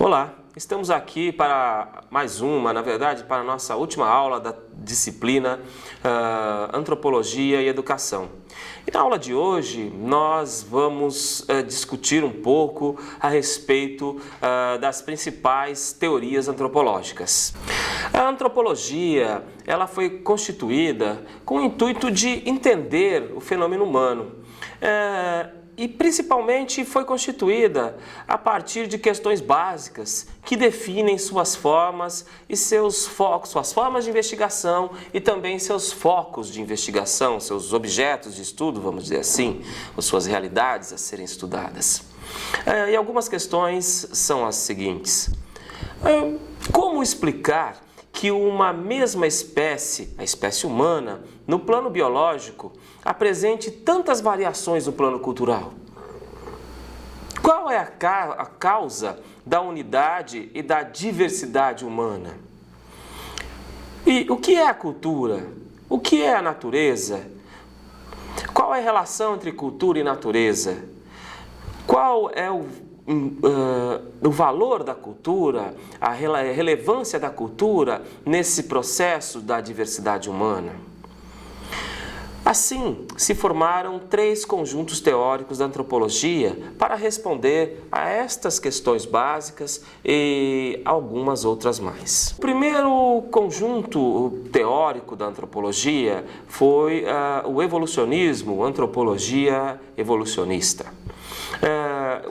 Olá, estamos aqui para mais uma, na verdade, para a nossa última aula da disciplina Antropologia e Educação. E na aula de hoje nós vamos discutir um pouco a respeito das principais teorias antropológicas. A antropologia, ela foi constituída com o intuito de entender o fenômeno humano. E principalmente foi constituída a partir de questões básicas que definem suas formas e seus focos, suas formas de investigação e também seus focos de investigação, seus objetos de estudo, vamos dizer assim, ou suas realidades a serem estudadas. E algumas questões são as seguintes. Como explicar que uma mesma espécie, a espécie humana, no plano biológico, apresente tantas variações no plano cultural? Qual é a causa da unidade e da diversidade humana? E o que é a cultura? O que é a natureza? Qual é a relação entre cultura e natureza? Qual é o valor da cultura, a relevância da cultura nesse processo da diversidade humana? Assim, se formaram 3 conjuntos teóricos da antropologia para responder a estas questões básicas e algumas outras mais. O primeiro conjunto teórico da antropologia foi o evolucionismo, antropologia evolucionista.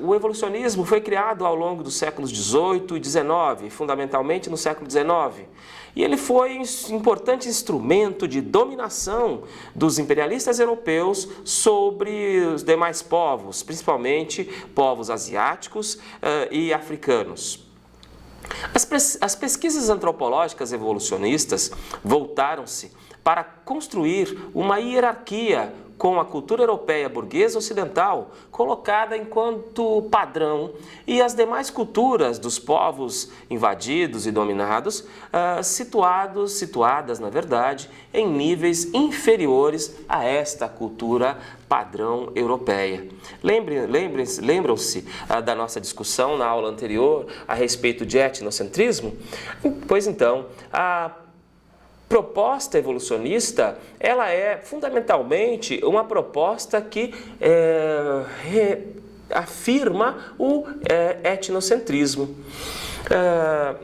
O evolucionismo foi criado ao longo dos séculos XVIII e XIX, fundamentalmente no século XIX, e ele foi um importante instrumento de dominação dos imperialistas europeus sobre os demais povos, principalmente povos asiáticos e africanos. As pesquisas antropológicas evolucionistas voltaram-se para construir uma hierarquia com a cultura europeia burguesa ocidental colocada enquanto padrão e as demais culturas dos povos invadidos e dominados situadas, na verdade, em níveis inferiores a esta cultura padrão europeia. Lembram-se da nossa discussão na aula anterior a respeito de etnocentrismo? Pois então, a proposta evolucionista, ela é fundamentalmente uma proposta que afirma o etnocentrismo.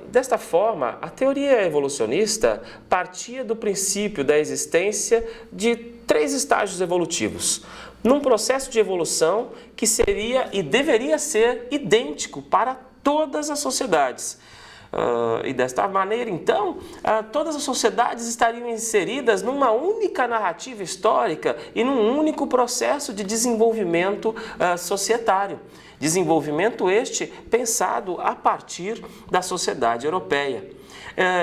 Desta forma, a teoria evolucionista partia do princípio da existência de 3 estágios evolutivos, num processo de evolução que seria e deveria ser idêntico para todas as sociedades. E desta maneira, então, todas as sociedades estariam inseridas numa única narrativa histórica e num único processo de desenvolvimento societário. Desenvolvimento este pensado a partir da sociedade europeia.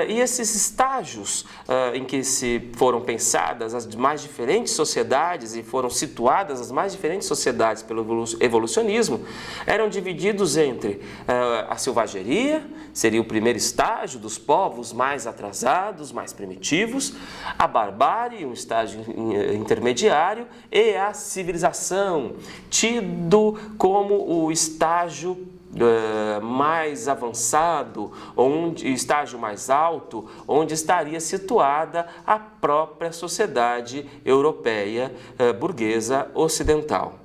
E esses estágios em que se foram pensadas as mais diferentes sociedades e foram situadas as mais diferentes sociedades pelo evolucionismo eram divididos entre a selvageria, seria o primeiro estágio dos povos mais atrasados, mais primitivos, a barbárie, um estágio intermediário, e a civilização, tido como o estágio mais avançado, estágio mais alto, onde estaria situada a própria sociedade europeia burguesa ocidental.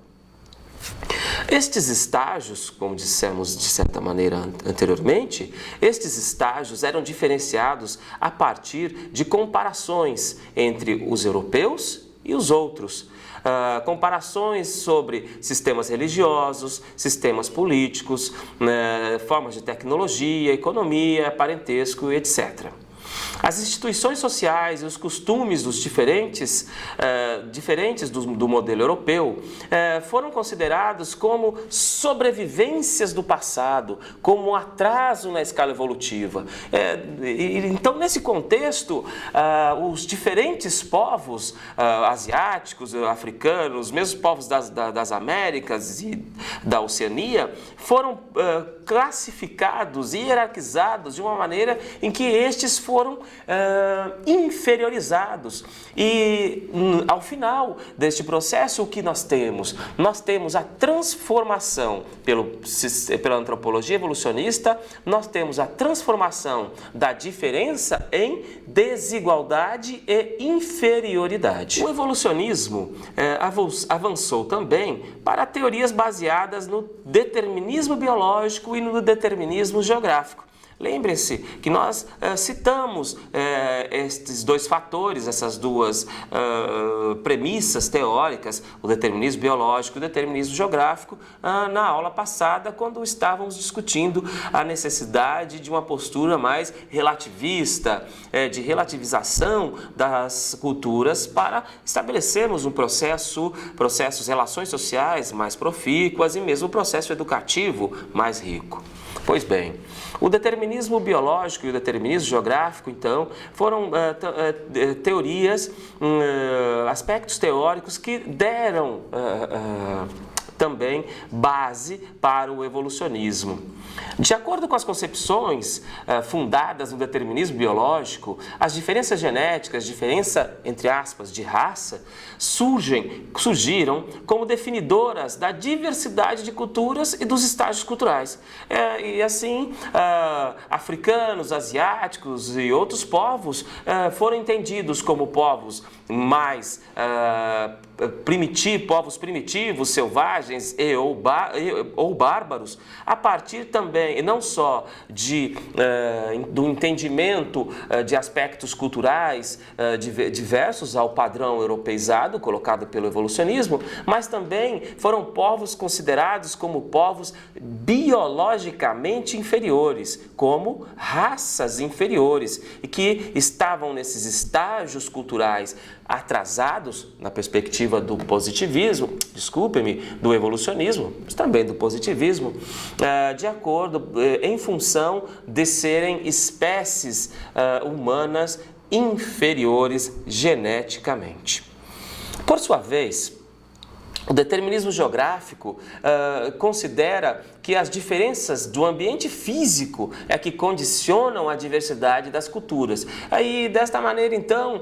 Estes estágios, como dissemos de certa maneira anteriormente, estes estágios eram diferenciados a partir de comparações entre os europeus e os outros. Comparações sobre sistemas religiosos, sistemas políticos, formas de tecnologia, economia, parentesco, etc. As instituições sociais e os costumes dos diferentes do modelo europeu foram considerados como sobrevivências do passado, como um atraso na escala evolutiva. Então, nesse contexto, os diferentes povos asiáticos, africanos, mesmo povos das Américas e da Oceania, foram classificados e hierarquizados de uma maneira em que estes foram inferiorizados. E ao final deste processo, o que nós temos? Nós temos a transformação pela antropologia evolucionista, nós temos a transformação da diferença em desigualdade e inferioridade. O evolucionismo avançou também para teorias baseadas no determinismo biológico e no determinismo geográfico. Lembre-se que nós citamos estes dois fatores, essas duas premissas teóricas, o determinismo biológico e o determinismo geográfico, na aula passada, quando estávamos discutindo a necessidade de uma postura mais relativista, de relativização das culturas para estabelecermos um processos, relações sociais mais profícuas e mesmo um processo educativo mais rico. Pois bem, o determinismo biológico e o determinismo geográfico, então, foram teorias, aspectos teóricos que deram também base para o evolucionismo. De acordo com as concepções fundadas no determinismo biológico, as diferenças genéticas, diferença, entre aspas, de raça, surgiram como definidoras da diversidade de culturas e dos estágios culturais. E assim, africanos, asiáticos e outros povos foram entendidos como povos mais povos primitivos, selvagens ou bárbaros, a partir também, não só do entendimento de aspectos culturais diversos ao padrão europeizado colocado pelo evolucionismo, mas também foram povos considerados como povos biologicamente inferiores, como raças inferiores, e que estavam nesses estágios culturais atrasados na perspectiva do positivismo, do evolucionismo, mas também do positivismo, em função de serem espécies humanas inferiores geneticamente. Por sua vez, o determinismo geográfico considera que as diferenças do ambiente físico é que condicionam a diversidade das culturas. Aí, desta maneira, então,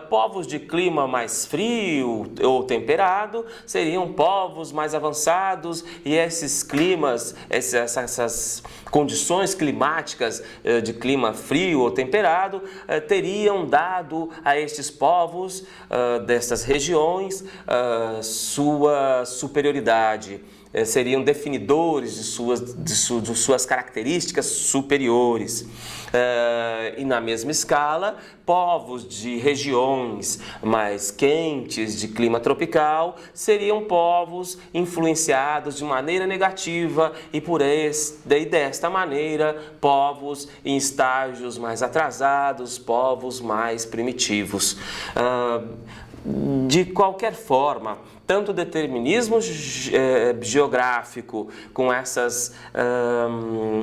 povos de clima mais frio ou temperado seriam povos mais avançados, e esses climas, essas condições climáticas de clima frio ou temperado teriam dado a estes povos destas regiões sua superioridade. Seriam definidores de suas características superiores. E na mesma escala, povos de regiões mais quentes, de clima tropical, seriam povos influenciados de maneira negativa e desta maneira, povos em estágios mais atrasados, povos mais primitivos. De qualquer forma, tanto o determinismo geográfico, com essas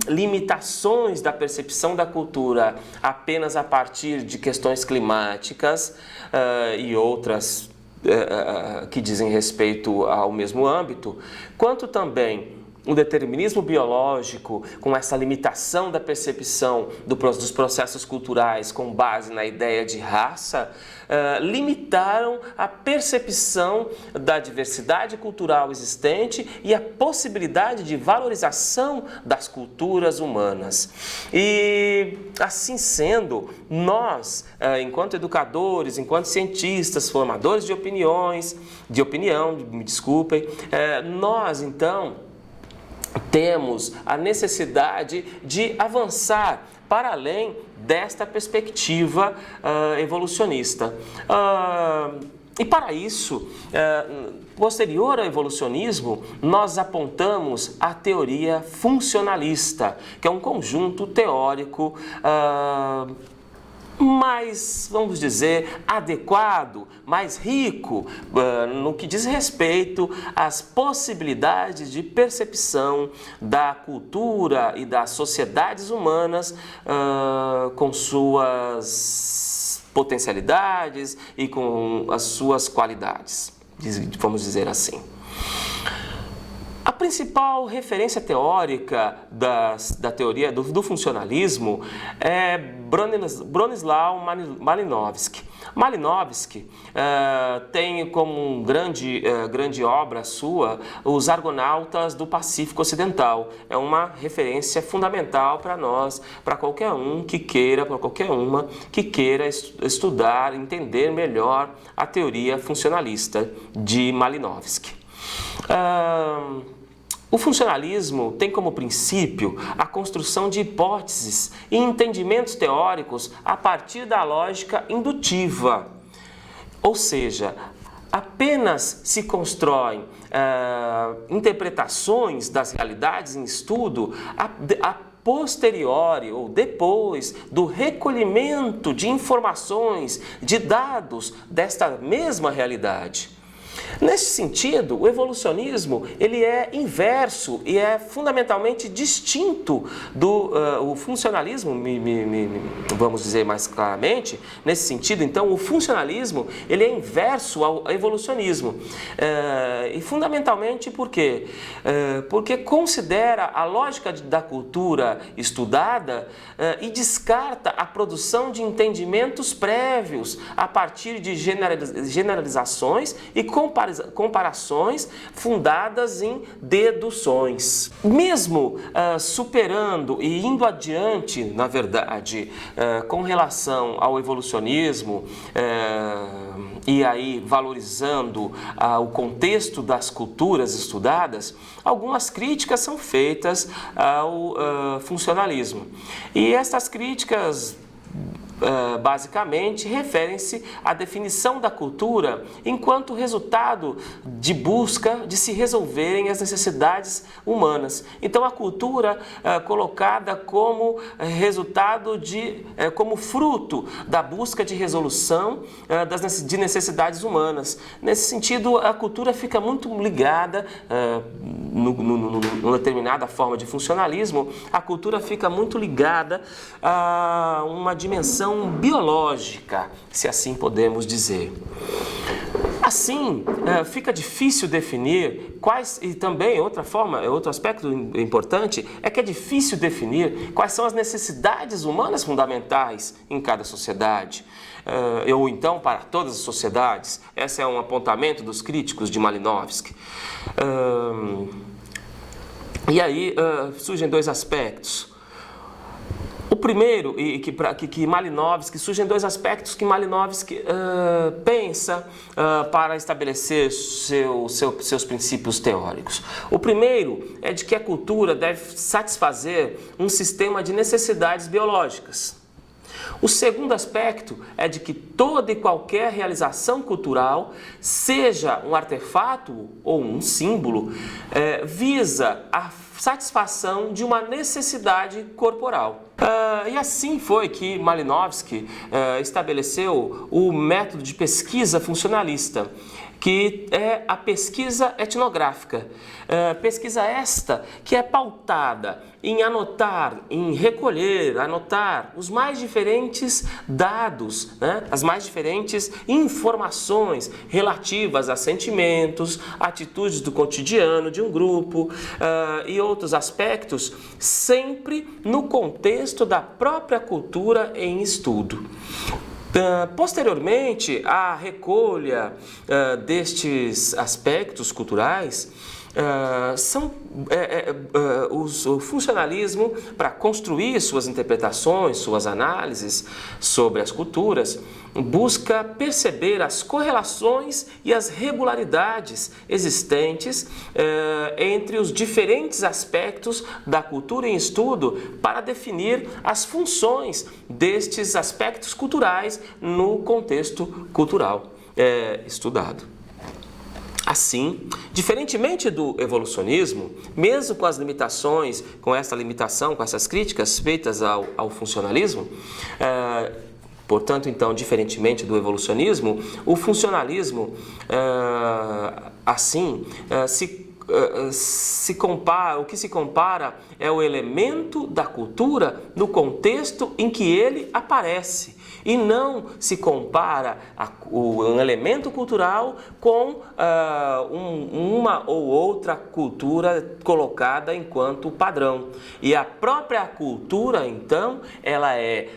limitações da percepção da cultura apenas a partir de questões climáticas e outras que dizem respeito ao mesmo âmbito, quanto também o determinismo biológico, com essa limitação da percepção dos processos culturais com base na ideia de raça, limitaram a percepção da diversidade cultural existente e a possibilidade de valorização das culturas humanas. E, assim sendo, nós, enquanto educadores, enquanto cientistas, formadores de opinião, nós, então, temos a necessidade de avançar para além desta perspectiva evolucionista. E para isso, posterior ao evolucionismo, nós apontamos a teoria funcionalista, que é um conjunto teórico mais, vamos dizer, adequado, mais rico no que diz respeito às possibilidades de percepção da cultura e das sociedades humanas com suas potencialidades e com as suas qualidades, vamos dizer assim. A principal referência teórica da teoria do funcionalismo é Bronisław Malinowski. Malinowski tem como grande obra sua Os Argonautas do Pacífico Ocidental. É uma referência fundamental para nós, para qualquer uma que queira estudar, entender melhor a teoria funcionalista de Malinowski. O funcionalismo tem como princípio a construção de hipóteses e entendimentos teóricos a partir da lógica indutiva, ou seja, apenas se constroem interpretações das realidades em estudo a posteriori ou depois do recolhimento de informações, de dados desta mesma realidade. Nesse sentido, o evolucionismo ele é inverso e é fundamentalmente distinto do funcionalismo, vamos dizer mais claramente. Nesse sentido, então, o funcionalismo ele é inverso ao evolucionismo. E fundamentalmente por quê? Porque considera a lógica da cultura estudada e descarta a produção de entendimentos prévios a partir de generalizações e comparações fundadas em deduções. Mesmo superando e indo adiante, na verdade, com relação ao evolucionismo e aí valorizando o contexto das culturas estudadas, algumas críticas são feitas ao funcionalismo. E essas críticas basicamente referem-se à definição da cultura enquanto resultado de busca de se resolverem as necessidades humanas. Então a cultura colocada como resultado como fruto da busca de resolução de necessidades humanas. Nesse sentido, a cultura fica muito ligada, numa determinada forma de funcionalismo, a cultura fica muito ligada a uma dimensão biológica, se assim podemos dizer. Assim, fica difícil definir quais, e também outro aspecto importante é que é difícil definir quais são as necessidades humanas fundamentais em cada sociedade, ou então para todas as sociedades. Esse é um apontamento dos críticos de Malinowski. E aí surgem dois aspectos. O primeiro, surgem dois aspectos que Malinowski pensa para estabelecer seus princípios teóricos. O primeiro é de que a cultura deve satisfazer um sistema de necessidades biológicas. O segundo aspecto é de que toda e qualquer realização cultural, seja um artefato ou um símbolo, visa a satisfação de uma necessidade corporal. E assim foi que Malinowski estabeleceu o método de pesquisa funcionalista, que é a pesquisa etnográfica. Pesquisa esta que é pautada em anotar os mais diferentes dados, né? As mais diferentes informações relativas a sentimentos, atitudes do cotidiano de um grupo e outros aspectos, sempre no contexto da própria cultura em estudo. Posteriormente, a recolha destes aspectos culturais o funcionalismo, para construir suas interpretações, suas análises sobre as culturas, busca perceber as correlações e as regularidades existentes entre os diferentes aspectos da cultura em estudo para definir as funções destes aspectos culturais no contexto cultural estudado. Assim, diferentemente do evolucionismo, mesmo com as limitações, com essas críticas feitas ao funcionalismo, portanto, então, diferentemente do evolucionismo, o funcionalismo, o que se compara é o elemento da cultura no contexto em que ele aparece, e não se compara um elemento cultural com uma ou outra cultura colocada enquanto padrão. E a própria cultura, então, ela é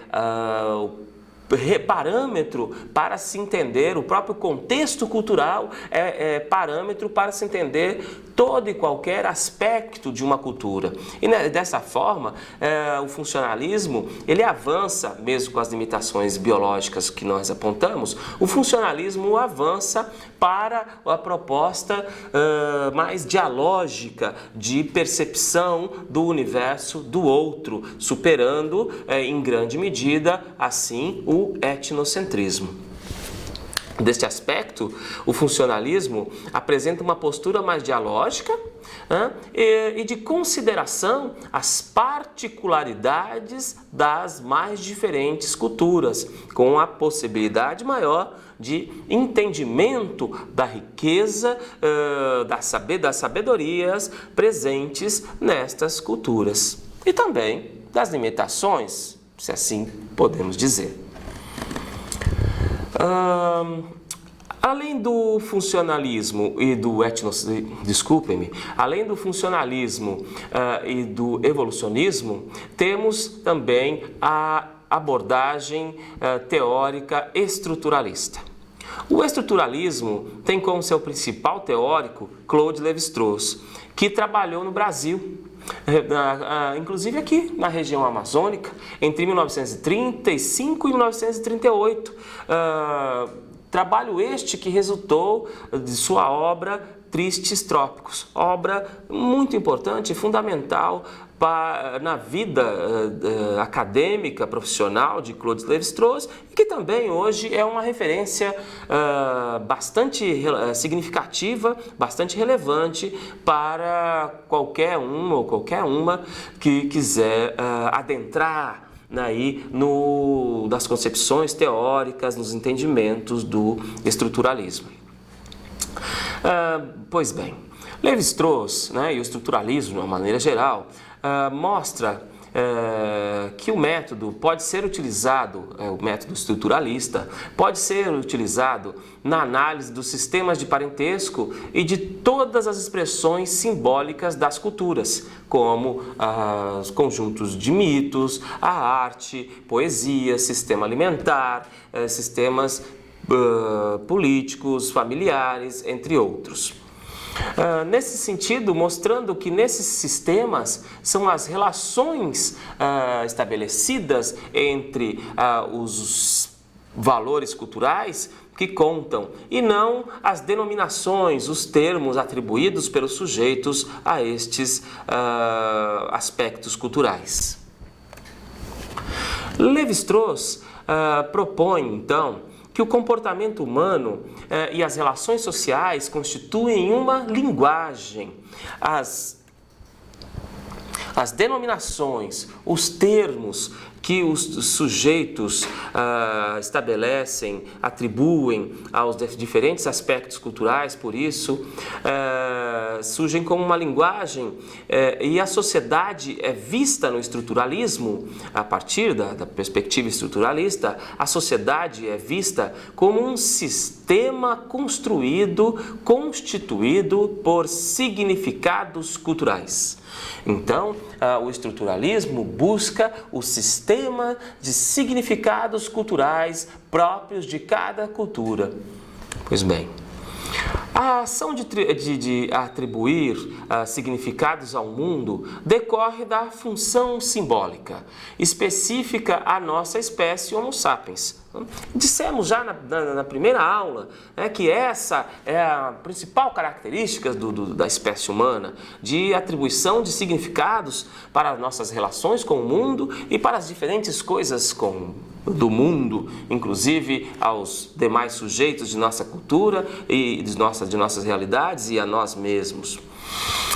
parâmetro para se entender, o próprio contexto cultural é parâmetro para se entender todo e qualquer aspecto de uma cultura. E dessa forma, o funcionalismo, ele avança, mesmo com as limitações biológicas que nós apontamos, o funcionalismo avança para a proposta mais dialógica de percepção do universo do outro, superando em grande medida, assim, o etnocentrismo. Deste aspecto, o funcionalismo apresenta uma postura mais dialógica e de consideração às particularidades das mais diferentes culturas, com a possibilidade maior de entendimento da riqueza, das sabedorias presentes nestas culturas e também das limitações, se assim podemos dizer. Além do funcionalismo e do além do funcionalismo e do evolucionismo, temos também a abordagem teórica estruturalista. O estruturalismo tem como seu principal teórico Claude Lévi-Strauss, que trabalhou no Brasil, inclusive aqui na região amazônica, entre 1935 e 1938. Trabalho este que resultou de sua obra Tristes Trópicos, obra muito importante e fundamental na vida acadêmica, profissional de Claude Lévi-Strauss, e que também hoje é uma referência bastante significativa, bastante relevante para qualquer um ou qualquer uma que quiser adentrar das concepções teóricas, nos entendimentos do estruturalismo. Pois bem, Lévi-Strauss, e o estruturalismo, de uma maneira geral, mostra que o método pode ser utilizado, o método estruturalista, pode ser utilizado na análise dos sistemas de parentesco e de todas as expressões simbólicas das culturas, como os conjuntos de mitos, a arte, poesia, sistema alimentar, sistemas políticos, familiares, entre outros. Nesse sentido, mostrando que nesses sistemas são as relações estabelecidas entre os valores culturais que contam e não as denominações, os termos atribuídos pelos sujeitos a estes aspectos culturais. Lévi-Strauss propõe, então, que o comportamento humano e as relações sociais constituem uma linguagem. As denominações, os termos que os sujeitos estabelecem, atribuem aos diferentes aspectos culturais, por isso, surgem como uma linguagem e a sociedade é vista no estruturalismo, a partir da perspectiva estruturalista, a sociedade é vista como um sistema constituído por significados culturais. Então, o estruturalismo busca o sistema de significados culturais próprios de cada cultura. Pois bem, a ação de atribuir significados ao mundo decorre da função simbólica, específica à nossa espécie Homo sapiens. Dissemos já na primeira aula que essa é a principal característica da espécie humana, de atribuição de significados para as nossas relações com o mundo e para as diferentes coisas do mundo, inclusive aos demais sujeitos de nossa cultura e de nossas realidades e a nós mesmos.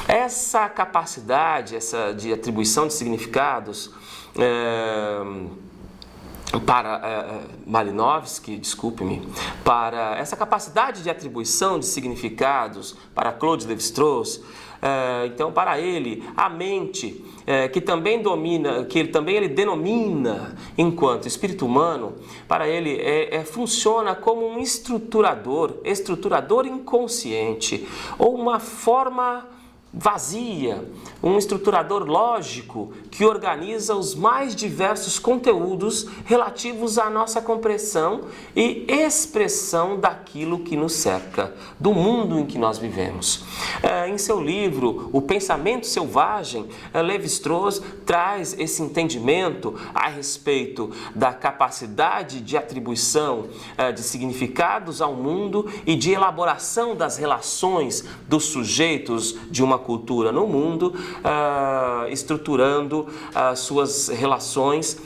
Essa capacidade de atribuição de significados para essa capacidade de atribuição de significados para Claude Lévi-Strauss Então, para ele, a mente, que ele denomina enquanto espírito humano, para ele funciona como um estruturador inconsciente, ou uma forma vazia, um estruturador lógico que organiza os mais diversos conteúdos relativos à nossa compreensão e expressão daquilo que nos cerca, do mundo em que nós vivemos. Em seu livro O Pensamento Selvagem, Lévi-Strauss traz esse entendimento a respeito da capacidade de atribuição de significados ao mundo e de elaboração das relações dos sujeitos de uma cultura no mundo, estruturando as suas relações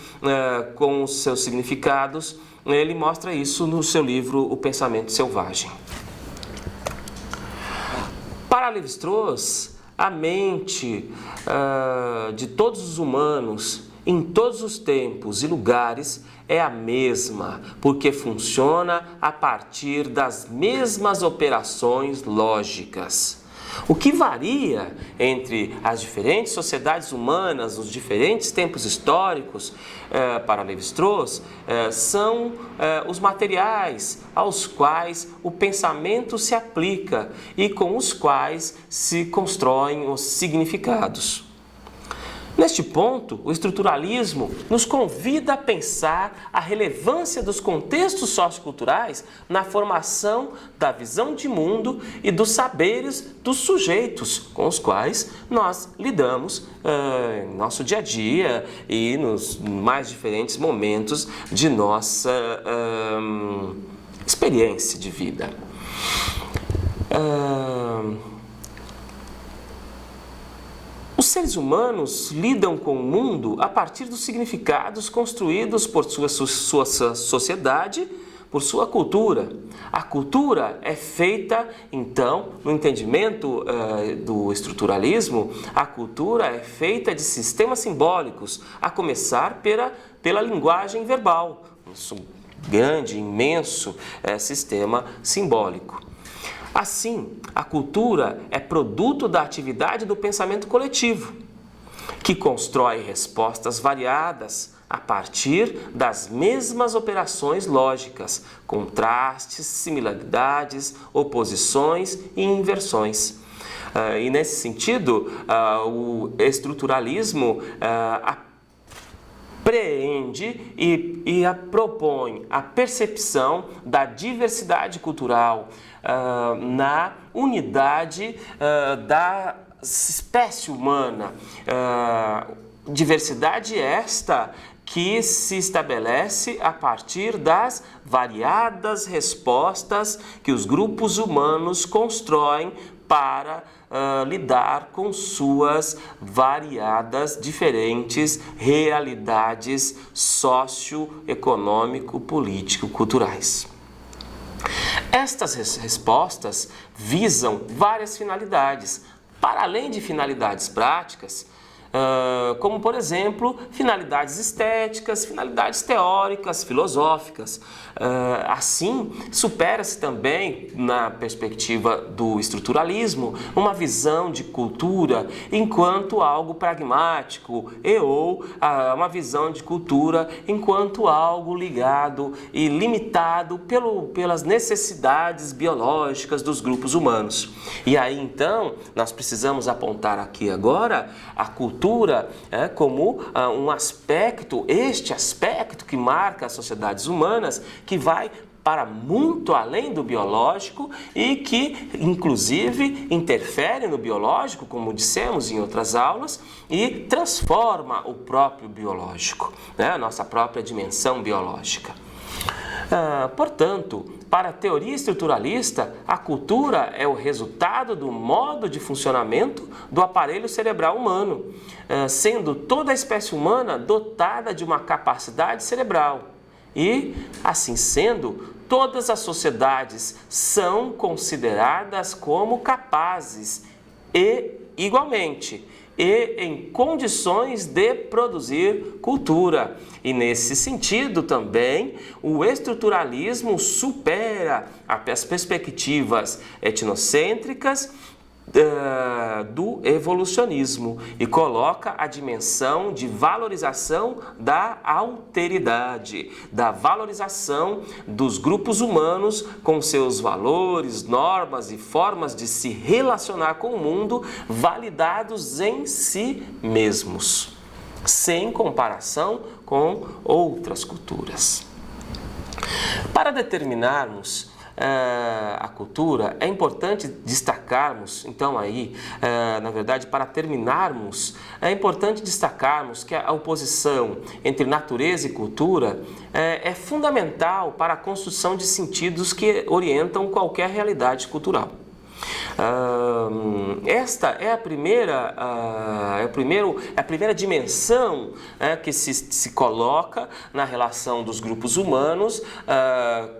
com os seus significados. Ele mostra isso no seu livro O Pensamento Selvagem. Para Lévi-Strauss, a mente de todos os humanos, em todos os tempos e lugares, é a mesma, porque funciona a partir das mesmas operações lógicas. O que varia entre as diferentes sociedades humanas, os diferentes tempos históricos, para Lévi-Strauss, são os materiais aos quais o pensamento se aplica e com os quais se constroem os significados. Neste ponto, o estruturalismo nos convida a pensar a relevância dos contextos socioculturais na formação da visão de mundo e dos saberes dos sujeitos com os quais nós lidamos em nosso dia a dia e nos mais diferentes momentos de nossa experiência de vida. Os seres humanos lidam com o mundo a partir dos significados construídos por sua sociedade, por sua cultura. A cultura é feita, então, no entendimento do estruturalismo, a cultura é feita de sistemas simbólicos, a começar pela linguagem verbal, um grande, imenso sistema simbólico. Assim, a cultura é produto da atividade do pensamento coletivo, que constrói respostas variadas a partir das mesmas operações lógicas, contrastes, similaridades, oposições e inversões. E nesse sentido, o estruturalismo apreende e propõe a percepção da diversidade cultural, na unidade da espécie humana. Diversidade esta que se estabelece a partir das variadas respostas que os grupos humanos constroem para lidar com suas variadas, diferentes realidades socioeconômico-político-culturais. Estas respostas visam várias finalidades, para além de finalidades práticas, como, por exemplo, finalidades estéticas, finalidades teóricas, filosóficas. Assim, supera-se também, na perspectiva do estruturalismo, uma visão de cultura enquanto algo pragmático ou uma visão de cultura enquanto algo ligado e limitado pelas necessidades biológicas dos grupos humanos. E aí, então, nós precisamos apontar aqui agora a cultura como um aspecto, este aspecto que marca as sociedades humanas, que vai para muito além do biológico e que, inclusive, interfere no biológico, como dissemos em outras aulas, e transforma o próprio biológico, a nossa própria dimensão biológica. Portanto, para a teoria estruturalista, a cultura é o resultado do modo de funcionamento do aparelho cerebral humano, sendo toda a espécie humana dotada de uma capacidade cerebral. E, assim sendo, todas as sociedades são consideradas como capazes e, igualmente, em condições de produzir cultura. E nesse sentido também, o estruturalismo supera as perspectivas etnocêntricas do evolucionismo e coloca a dimensão de valorização da alteridade, da valorização dos grupos humanos com seus valores, normas e formas de se relacionar com o mundo validados em si mesmos, sem comparação com outras culturas. Para determinarmos a cultura, é importante destacarmos, então na verdade, para terminarmos, é importante destacarmos que a oposição entre natureza e cultura é fundamental para a construção de sentidos que orientam qualquer realidade cultural. Esta é a primeira dimensão que se coloca na relação dos grupos humanos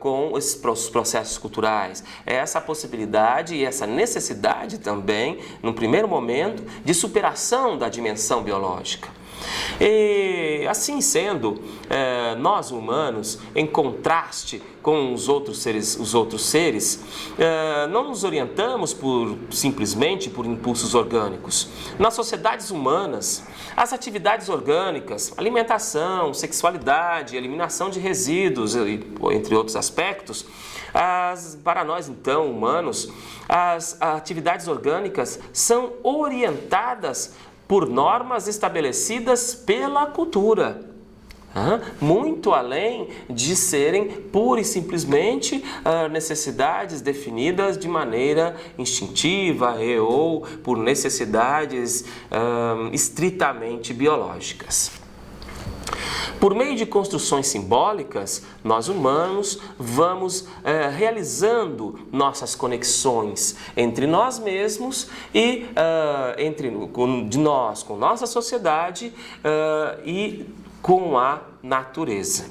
com os processos culturais. É essa possibilidade e essa necessidade também, no primeiro momento, de superação da dimensão biológica. E assim sendo, nós humanos, em contraste com os outros seres, não nos orientamos simplesmente por impulsos orgânicos. Nas sociedades humanas, as atividades orgânicas, alimentação, sexualidade, eliminação de resíduos, entre outros aspectos, para nós então, humanos, as atividades orgânicas são orientadas por normas estabelecidas pela cultura, muito além de serem pura e simplesmente necessidades definidas de maneira instintiva ou por necessidades estritamente biológicas. Por meio de construções simbólicas, nós humanos vamos realizando nossas conexões entre nós mesmos e de nós com nossa sociedade e com a natureza.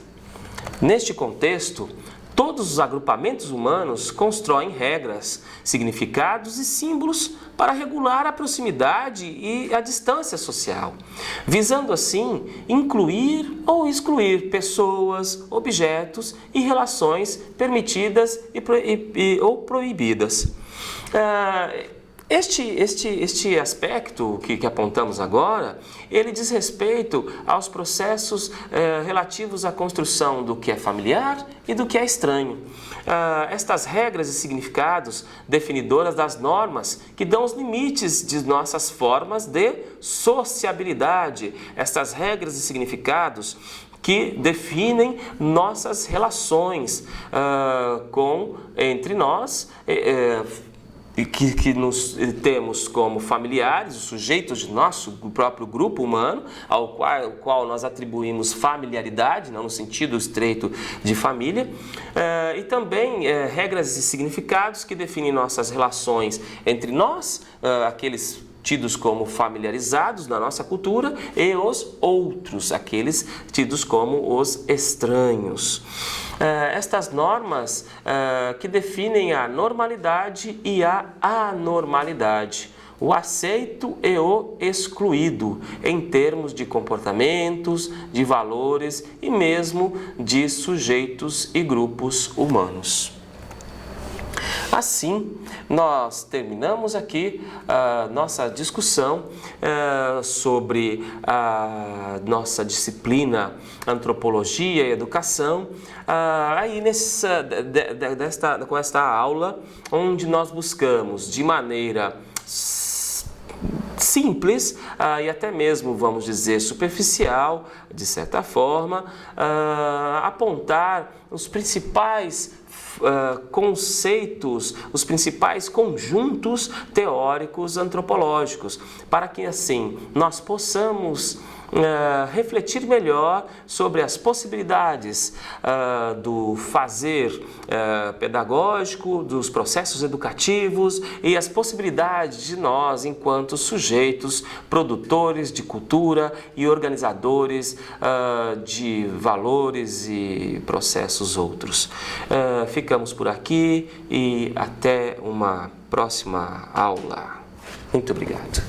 Neste contexto, todos os agrupamentos humanos constroem regras, significados e símbolos para regular a proximidade e a distância social, visando assim incluir ou excluir pessoas, objetos e relações permitidas ou proibidas. Este aspecto que apontamos agora, ele diz respeito aos processos relativos à construção do que é familiar e do que é estranho. Estas regras e significados definidoras das normas que dão os limites de nossas formas de sociabilidade. Estas regras e significados que definem nossas relações entre nós, que nos temos como familiares, os sujeitos de nosso próprio grupo humano, ao qual nós atribuímos familiaridade, não no sentido estreito de família, e também regras e significados que definem nossas relações entre nós, aqueles tidos como familiarizados na nossa cultura, e os outros, aqueles tidos como os estranhos. Estas normas que definem a normalidade e a anormalidade, o aceito e o excluído, em termos de comportamentos, de valores e mesmo de sujeitos e grupos humanos. Assim, nós terminamos aqui a nossa discussão sobre a nossa disciplina Antropologia e Educação, com esta aula, onde nós buscamos de maneira simples e até mesmo, vamos dizer, superficial, de certa forma, apontar os principais conceitos, os principais conjuntos teóricos antropológicos, para que assim nós possamos refletir melhor sobre as possibilidades do fazer pedagógico, dos processos educativos e as possibilidades de nós, enquanto sujeitos produtores de cultura e organizadores de valores e processos outros. Ficamos por aqui e até uma próxima aula. Muito obrigado.